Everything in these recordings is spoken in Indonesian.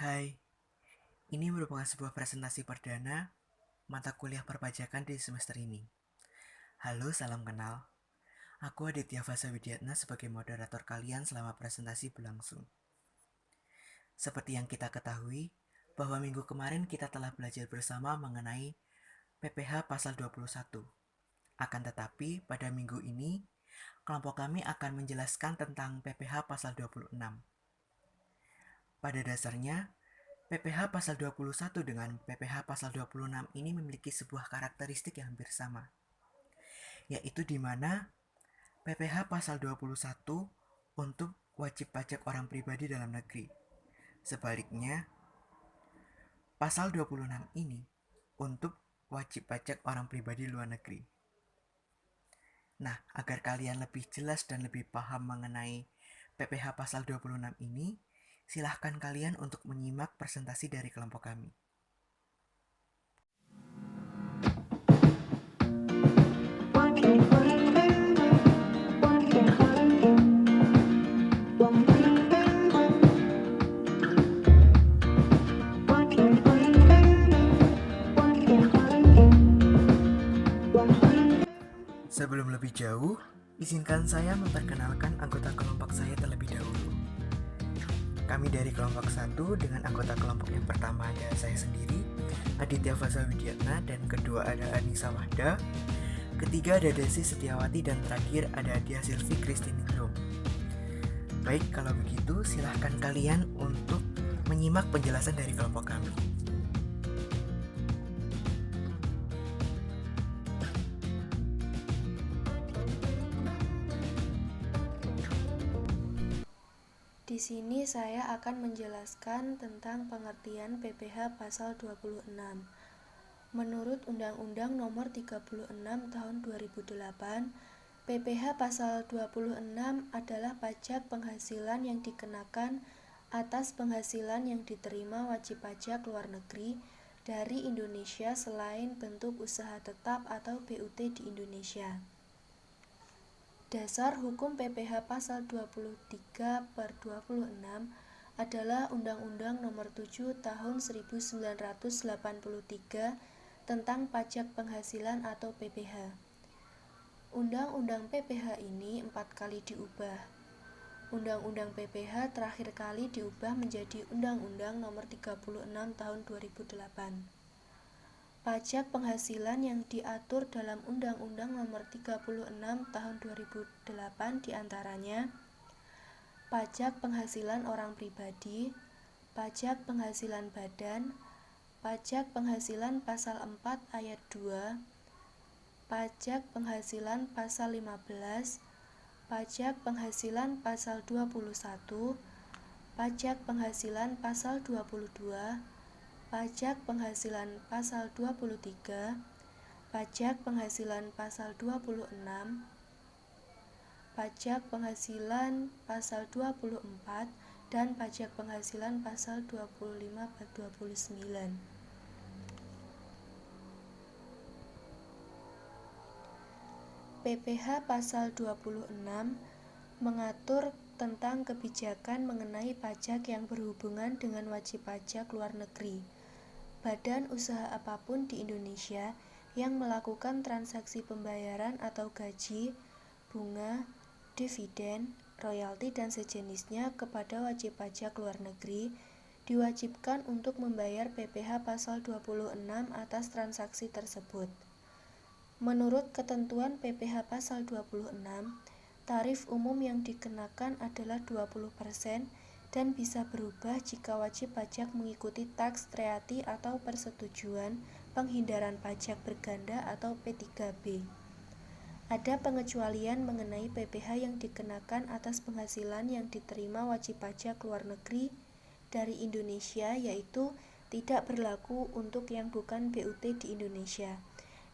Hai, ini merupakan sebuah presentasi perdana mata kuliah perpajakan di semester ini. Halo, salam kenal. Aku Aditya Fasa Widiatna sebagai moderator kalian selama presentasi berlangsung. Seperti yang kita ketahui, bahwa minggu kemarin kita telah belajar bersama mengenai PPH pasal 21. Akan tetapi, pada minggu ini, kelompok kami akan menjelaskan tentang PPH pasal 26. Pada dasarnya, PPH pasal 21 dengan PPH pasal 26 ini memiliki sebuah karakteristik yang hampir sama, yaitu di mana PPH pasal 21 untuk wajib pajak orang pribadi dalam negeri. Sebaliknya, pasal 26 ini untuk wajib pajak orang pribadi luar negeri. Nah, agar kalian lebih jelas dan lebih paham mengenai PPH pasal 26 ini, silahkan kalian untuk menyimak presentasi dari kelompok kami. Sebelum lebih jauh, izinkan saya memperkenalkan anggota kelompok saya terlebih dahulu. Kami dari kelompok 1 dengan anggota kelompok yang pertama ada saya sendiri, Aditya Fasa Widiatna, dan kedua ada Anissa Wahda, ketiga ada Desi Setiawati, dan terakhir ada Dia Silvi Kristiningrum. Baik, kalau begitu silahkan kalian untuk menyimak penjelasan dari kelompok kami. Di sini saya akan menjelaskan tentang pengertian PPH pasal 26. Menurut Undang-Undang Nomor 36 Tahun 2008, PPH pasal 26 adalah pajak penghasilan yang dikenakan atas penghasilan yang diterima wajib pajak luar negeri dari Indonesia selain bentuk usaha tetap atau BUT di Indonesia. Dasar hukum PPH pasal 23/26 adalah Undang-Undang Nomor 7 Tahun 1983 tentang pajak penghasilan atau PPH. Undang-Undang PPH ini 4 kali diubah. Undang-Undang PPH terakhir kali diubah menjadi Undang-Undang Nomor 36 Tahun 2008. Pajak penghasilan yang diatur dalam Undang-Undang Nomor 36 Tahun 2008 diantaranya pajak penghasilan orang pribadi, pajak penghasilan badan, pajak penghasilan pasal 4 ayat 2, pajak penghasilan pasal 15, pajak penghasilan pasal 21, pajak penghasilan pasal 22, pajak penghasilan pasal 23, pajak penghasilan pasal 26, pajak penghasilan pasal 24, dan pajak penghasilan pasal 25-29. PPH pasal 26 mengatur tentang kebijakan mengenai pajak yang berhubungan dengan wajib pajak luar negeri. Badan usaha apapun di Indonesia yang melakukan transaksi pembayaran atau gaji, bunga, dividen, royalti dan sejenisnya kepada wajib pajak luar negeri diwajibkan untuk membayar PPH pasal 26 atas transaksi tersebut. Menurut ketentuan PPH pasal 26, tarif umum yang dikenakan adalah 20% dan bisa berubah jika wajib pajak mengikuti tax treaty atau persetujuan penghindaran pajak berganda atau P3B. Ada pengecualian mengenai PPH yang dikenakan atas penghasilan yang diterima wajib pajak luar negeri dari Indonesia, yaitu tidak berlaku untuk yang bukan BUT di Indonesia.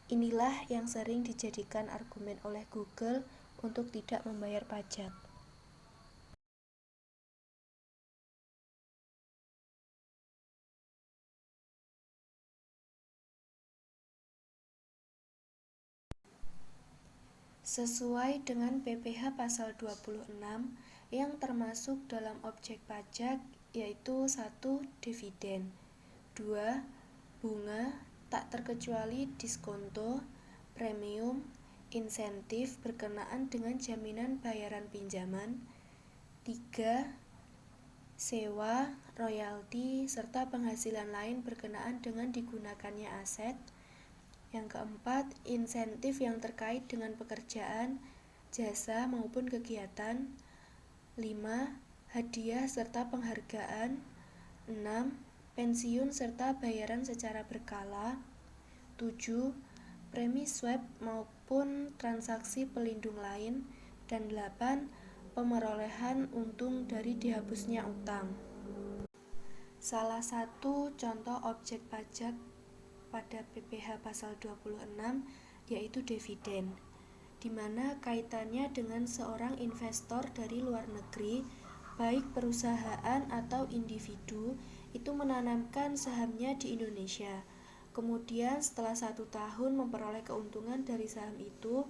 Inilah yang sering dijadikan argumen oleh Google untuk tidak membayar pajak. Sesuai dengan PPH pasal 26 yang termasuk dalam objek pajak, yaitu 1. Dividen, 2. Bunga tak terkecuali diskonto, premium, insentif berkenaan dengan jaminan bayaran pinjaman, 3. Sewa, royalti, serta penghasilan lain berkenaan dengan digunakannya aset. Yang keempat, insentif yang terkait dengan pekerjaan, jasa maupun kegiatan. 5. Hadiah serta penghargaan. 6. Pensiun serta bayaran secara berkala. 7. Premi swab maupun transaksi pelindung lain. Dan 8. Pemerolehan untung dari dihapusnya utang. Salah satu contoh objek pajak pada PPh pasal 26 yaitu dividen, di mana kaitannya dengan seorang investor dari luar negeri, baik perusahaan atau individu, itu menanamkan sahamnya di Indonesia. Kemudian setelah 1 tahun memperoleh keuntungan dari saham itu,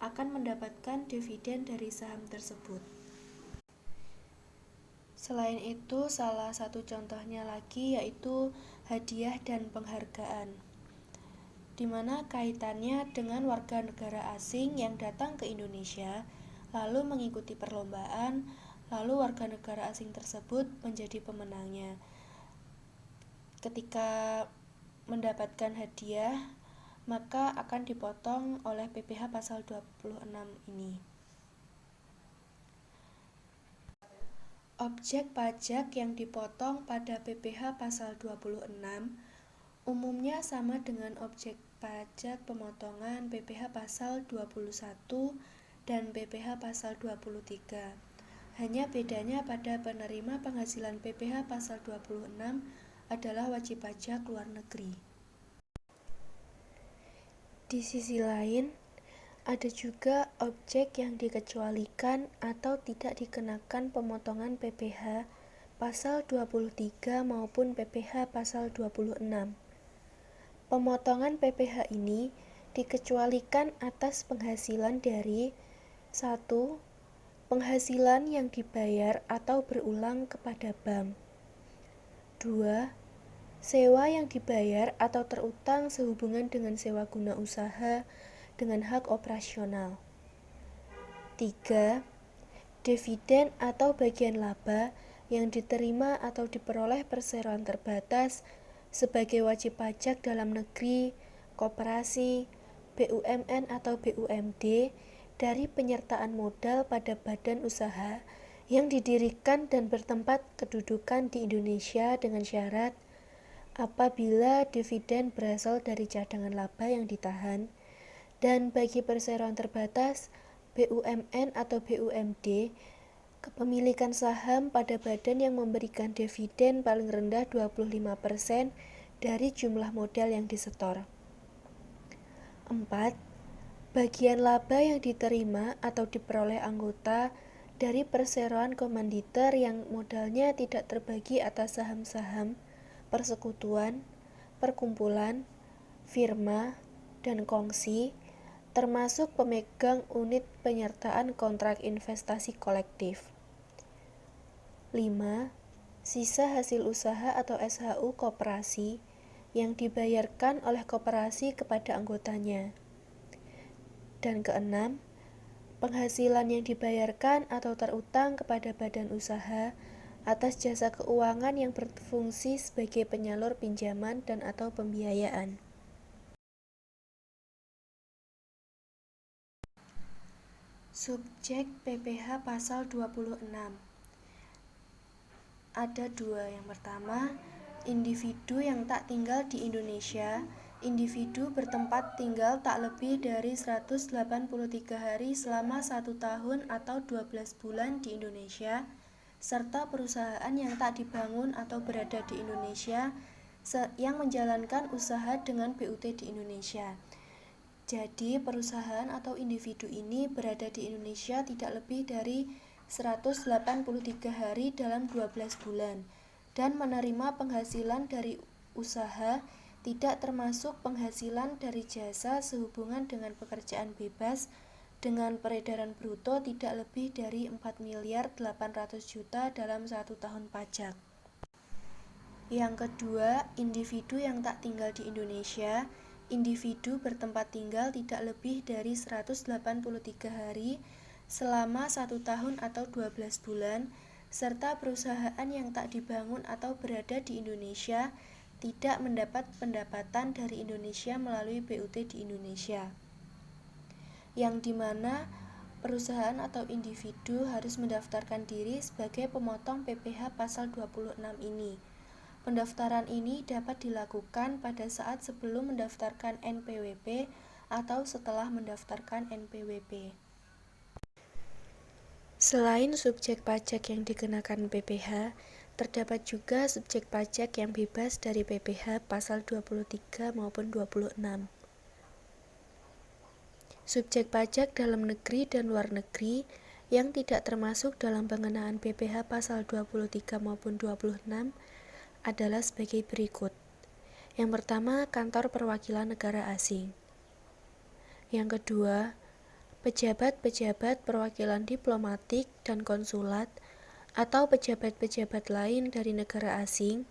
akan mendapatkan dividen dari saham tersebut. Selain itu, salah satu contohnya lagi yaitu hadiah dan penghargaan, di mana kaitannya dengan warga negara asing yang datang ke Indonesia, lalu mengikuti perlombaan, lalu warga negara asing tersebut menjadi pemenangnya. Ketika mendapatkan hadiah, maka akan dipotong oleh PPh pasal 26 ini. Objek pajak yang dipotong pada PPh pasal 26 umumnya sama dengan objek pajak pemotongan PPh pasal 21 dan PPh pasal 23. Hanya bedanya pada penerima penghasilan PPh pasal 26 adalah wajib pajak luar negeri. Di sisi lain, ada juga objek yang dikecualikan atau tidak dikenakan pemotongan PPh pasal 23 maupun PPh pasal 26. Pemotongan PPh ini dikecualikan atas penghasilan dari 1. Penghasilan yang dibayar atau berulang kepada bank. 2. Sewa yang dibayar atau terutang sehubungan dengan sewa guna usaha dengan hak operasional. 3. Dividen atau bagian laba yang diterima atau diperoleh perseroan terbatas sebagai wajib pajak dalam negeri, koperasi, BUMN atau BUMD dari penyertaan modal pada badan usaha yang didirikan dan bertempat kedudukan di Indonesia dengan syarat apabila dividen berasal dari cadangan laba yang ditahan, dan bagi perseroan terbatas, BUMN atau BUMD, kepemilikan saham pada badan yang memberikan dividen paling rendah 25% dari jumlah modal yang disetor. 4. Bagian laba yang diterima atau diperoleh anggota dari perseroan komanditer yang modalnya tidak terbagi atas saham-saham, persekutuan, perkumpulan, firma, dan kongsi, termasuk pemegang unit penyertaan kontrak investasi kolektif. 5. Sisa hasil usaha atau SHU koperasi yang dibayarkan oleh koperasi kepada anggotanya. Dan keenam, penghasilan yang dibayarkan atau terutang kepada badan usaha atas jasa keuangan yang berfungsi sebagai penyalur pinjaman dan atau pembiayaan. Subjek PPh pasal 26. Ada dua. Yang pertama, individu yang tak tinggal di Indonesia. Individu bertempat tinggal tak lebih dari 183 hari selama 1 tahun atau 12 bulan di Indonesia, serta perusahaan yang tak dibangun atau berada di Indonesia yang menjalankan usaha dengan BUT di Indonesia. Jadi, perusahaan atau individu ini berada di Indonesia tidak lebih dari 183 hari dalam 12 bulan dan menerima penghasilan dari usaha tidak termasuk penghasilan dari jasa sehubungan dengan pekerjaan bebas dengan peredaran bruto tidak lebih dari 4.800.000.000 dalam 1 tahun pajak. Yang kedua, individu yang tak tinggal di Indonesia. Individu bertempat tinggal tidak lebih dari 183 hari selama 1 tahun atau 12 bulan, serta perusahaan yang tak dibangun atau berada di Indonesia tidak mendapat pendapatan dari Indonesia melalui BUT di Indonesia. Yang dimana perusahaan atau individu harus mendaftarkan diri sebagai pemotong PPh pasal 26 ini. Pendaftaran ini dapat dilakukan pada saat sebelum mendaftarkan NPWP atau setelah mendaftarkan NPWP. Selain subjek pajak yang dikenakan PPh, terdapat juga subjek pajak yang bebas dari PPh pasal 23 maupun 26. Subjek pajak dalam negeri dan luar negeri yang tidak termasuk dalam pengenaan PPh pasal 23 maupun 26 adalah sebagai berikut. Yang pertama, kantor perwakilan negara asing. Yang kedua, pejabat-pejabat perwakilan diplomatik dan konsulat atau pejabat-pejabat lain dari negara asing,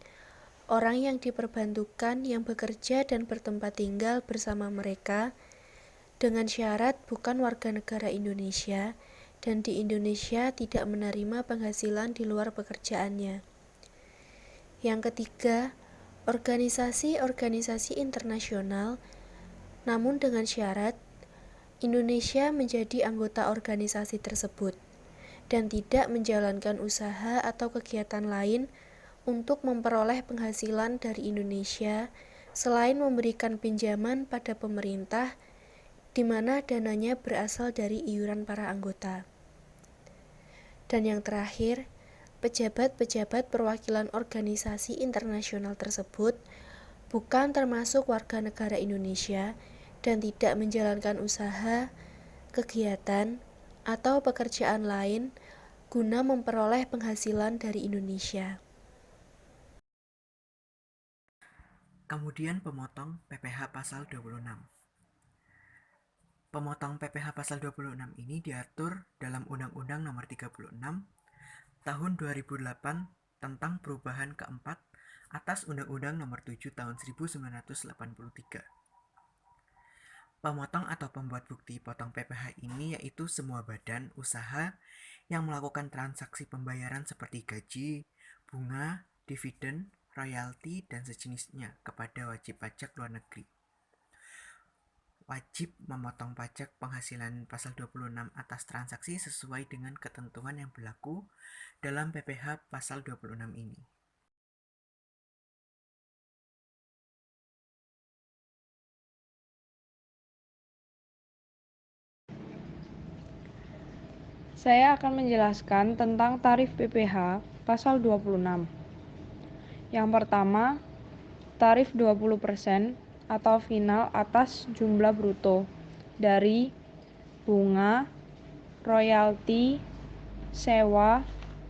orang yang diperbantukan yang bekerja dan bertempat tinggal bersama mereka dengan syarat bukan warga negara Indonesia dan di Indonesia tidak menerima penghasilan di luar pekerjaannya. Yang ketiga, organisasi-organisasi internasional, namun dengan syarat Indonesia menjadi anggota organisasi tersebut dan tidak menjalankan usaha atau kegiatan lain untuk memperoleh penghasilan dari Indonesia selain memberikan pinjaman pada pemerintah di mana dananya berasal dari iuran para anggota. Dan yang terakhir, pejabat-pejabat perwakilan organisasi internasional tersebut bukan termasuk warga negara Indonesia dan tidak menjalankan usaha, kegiatan, atau pekerjaan lain guna memperoleh penghasilan dari Indonesia. Kemudian pemotong PPh pasal 26. Pemotong PPh pasal 26 ini diatur dalam Undang-Undang Nomor 36 Tahun 2008 tentang perubahan keempat atas Undang-Undang Nomor 7 Tahun 1983. Pemotong atau pembuat bukti potong PPh ini yaitu semua badan usaha yang melakukan transaksi pembayaran seperti gaji, bunga, dividen, royalti, dan sejenisnya kepada wajib pajak luar negeri. Wajib memotong pajak penghasilan pasal 26 atas transaksi sesuai dengan ketentuan yang berlaku dalam PPh pasal 26 ini. Saya akan menjelaskan tentang tarif PPh pasal 26. Yang pertama, tarif 20% atau final atas jumlah bruto dari bunga, royalti, sewa,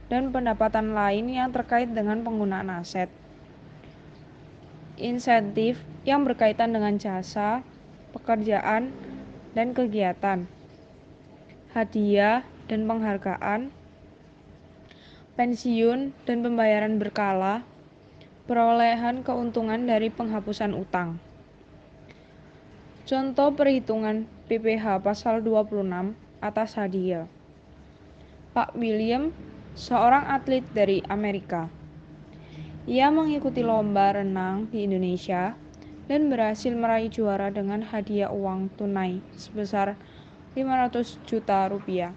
dan pendapatan lain yang terkait dengan penggunaan aset. Insentif yang berkaitan dengan jasa, pekerjaan, dan kegiatan. Hadiah dan penghargaan, pensiun dan pembayaran berkala, perolehan keuntungan dari penghapusan utang. Contoh perhitungan PPh pasal 26 atas hadiah. Pak William, seorang atlet dari Amerika. Ia mengikuti lomba renang di Indonesia dan berhasil meraih juara dengan hadiah uang tunai sebesar 500 juta rupiah.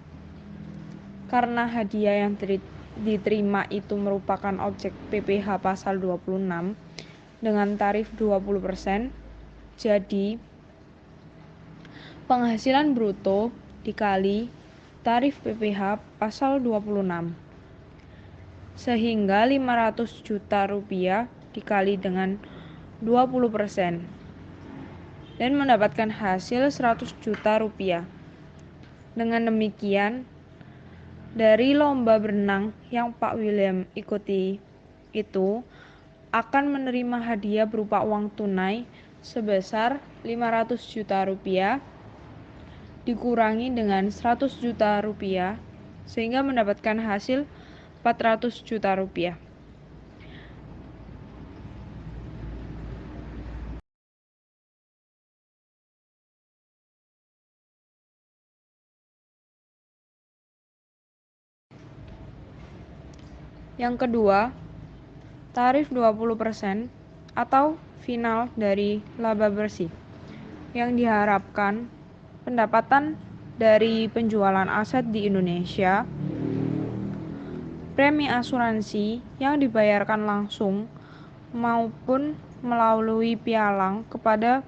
Karena hadiah yang diterima itu merupakan objek PPh pasal 26 dengan tarif 20%, jadi penghasilan bruto dikali tarif PPh pasal 26. Sehingga 500 juta rupiah dikali dengan 20% dan mendapatkan hasil 100 juta rupiah. Dengan demikian, dari lomba berenang yang Pak William ikuti itu akan menerima hadiah berupa uang tunai sebesar 500 juta rupiah dikurangi dengan 100 juta rupiah sehingga mendapatkan hasil 400 juta rupiah. Yang kedua, tarif 20% atau final dari laba bersih, yang diharapkan pendapatan dari penjualan aset di Indonesia, premi asuransi yang dibayarkan langsung maupun melalui pialang kepada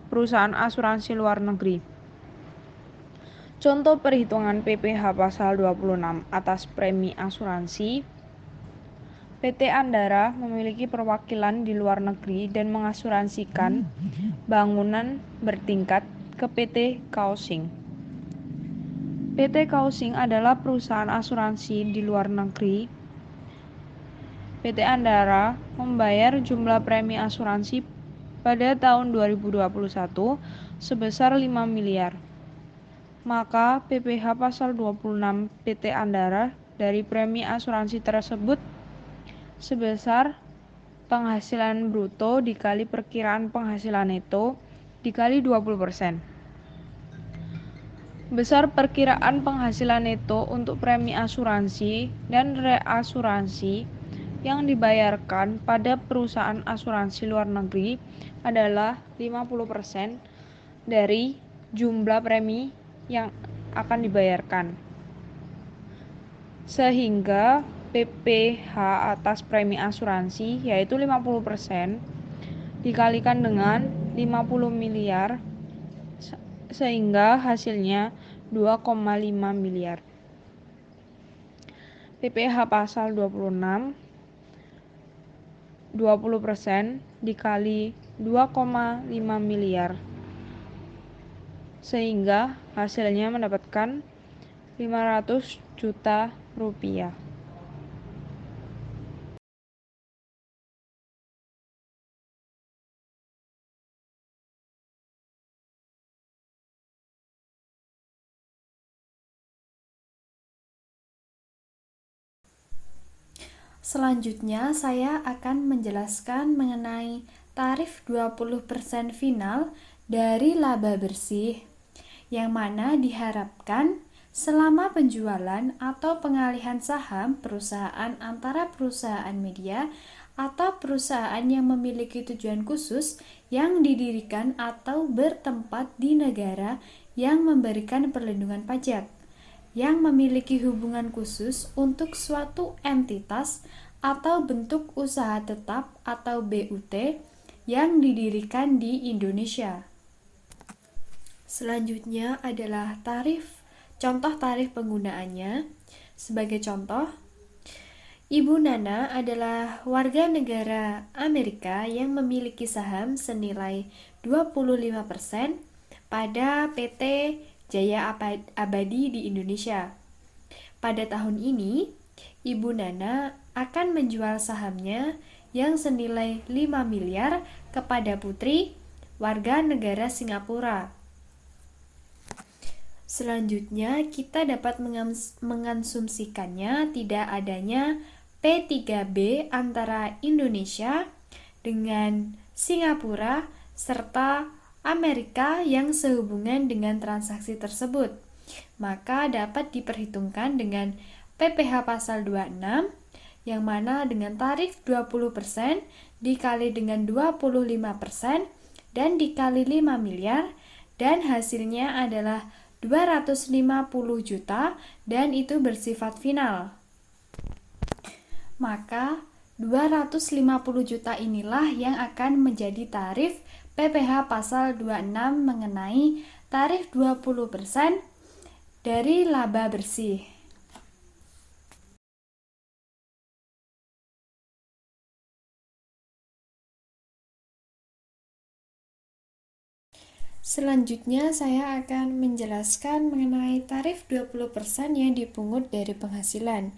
perusahaan asuransi luar negeri. Contoh perhitungan PPh pasal 26 atas premi asuransi. PT Andara memiliki perwakilan di luar negeri dan mengasuransikan bangunan bertingkat ke PT Kausing. PT Kausing adalah perusahaan asuransi di luar negeri. PT Andara membayar jumlah premi asuransi pada tahun 2021 sebesar 5 miliar. Maka PPh pasal 26 PT Andara dari premi asuransi tersebut sebesar penghasilan bruto dikali perkiraan penghasilan neto dikali 20%. Besar perkiraan penghasilan neto untuk premi asuransi dan reasuransi yang dibayarkan pada perusahaan asuransi luar negeri adalah 50% dari jumlah premi yang akan dibayarkan. Sehingga PPh atas premi asuransi yaitu 50% dikalikan dengan 50 miliar sehingga hasilnya 2,5 miliar. PPh pasal 26 20% dikali 2,5 miliar sehingga hasilnya mendapatkan 500 juta rupiah. Selanjutnya, saya akan menjelaskan mengenai tarif 20% final dari laba bersih, yang mana diharapkan selama penjualan atau pengalihan saham perusahaan antara perusahaan media atau perusahaan yang memiliki tujuan khusus yang didirikan atau bertempat di negara yang memberikan perlindungan pajak, yang memiliki hubungan khusus untuk suatu entitas atau bentuk usaha tetap atau BUT yang didirikan di Indonesia. Selanjutnya adalah tarif. Contoh tarif penggunaannya. Sebagai contoh, Ibu Nana adalah warga negara Amerika yang memiliki saham senilai 25% pada PT Jaya Abadi di Indonesia. Pada tahun ini, Ibu Nana akan menjual sahamnya yang senilai 5 miliar kepada putri warga negara Singapura. Selanjutnya, kita dapat mengasumsikannya tidak adanya P3B antara Indonesia dengan Singapura serta Amerika yang sehubungan dengan transaksi tersebut. Maka dapat diperhitungkan dengan PPh pasal 26 yang mana dengan tarif 20% dikali dengan 25% dan dikali 5 miliar dan hasilnya adalah 250 juta dan itu bersifat final. Maka 250 juta inilah yang akan menjadi tarif PPh pasal 26 mengenai tarif 20% dari laba bersih. Selanjutnya saya akan menjelaskan mengenai tarif 20% yang dipungut dari penghasilan,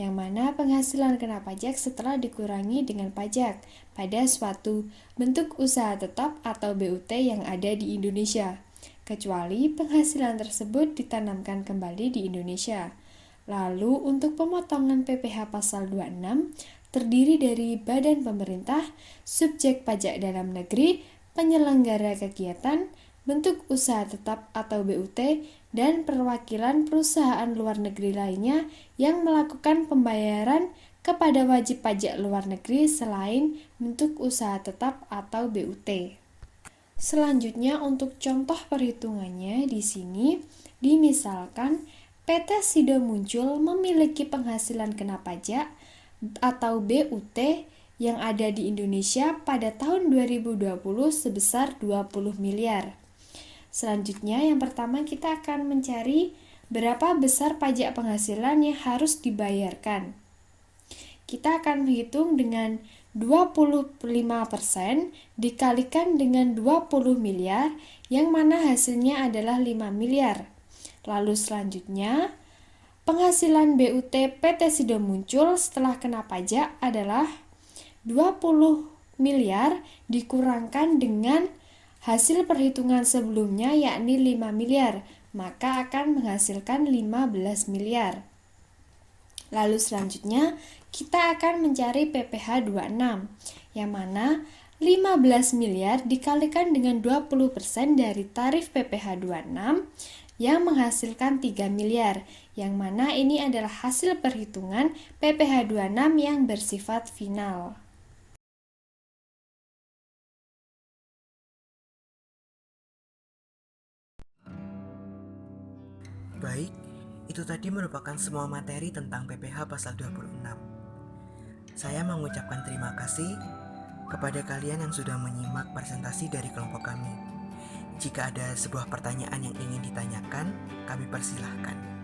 yang mana penghasilan kena pajak setelah dikurangi dengan pajak pada suatu bentuk usaha tetap atau BUT yang ada di Indonesia, kecuali penghasilan tersebut ditanamkan kembali di Indonesia. Lalu untuk pemotongan PPh pasal 26 terdiri dari badan pemerintah, subjek pajak dalam negeri, penyelenggara kegiatan, bentuk usaha tetap atau BUT, dan perwakilan perusahaan luar negeri lainnya yang melakukan pembayaran kepada wajib pajak luar negeri selain bentuk usaha tetap atau BUT. Selanjutnya untuk contoh perhitungannya di sini dimisalkan PT Sido Muncul memiliki penghasilan kena pajak atau BUT yang ada di Indonesia pada tahun 2020 sebesar 20 miliar. Selanjutnya yang pertama kita akan mencari berapa besar pajak penghasilan yang harus dibayarkan. Kita akan menghitung dengan 25% dikalikan dengan 20 miliar yang mana hasilnya adalah 5 miliar. Lalu selanjutnya penghasilan BUT PT Sido Muncul setelah kena pajak adalah 20 miliar dikurangkan dengan hasil perhitungan sebelumnya yakni 5 miliar, maka akan menghasilkan 15 miliar. Lalu selanjutnya kita akan mencari PPh 26, yang mana 15 miliar dikalikan dengan 20% dari tarif PPh 26 yang menghasilkan 3 miliar, yang mana ini adalah hasil perhitungan PPh 26 yang bersifat final. Baik, itu tadi merupakan semua materi tentang PPh pasal 26. Saya mengucapkan terima kasih kepada kalian yang sudah menyimak presentasi dari kelompok kami. Jika ada sebuah pertanyaan yang ingin ditanyakan, kami persilahkan.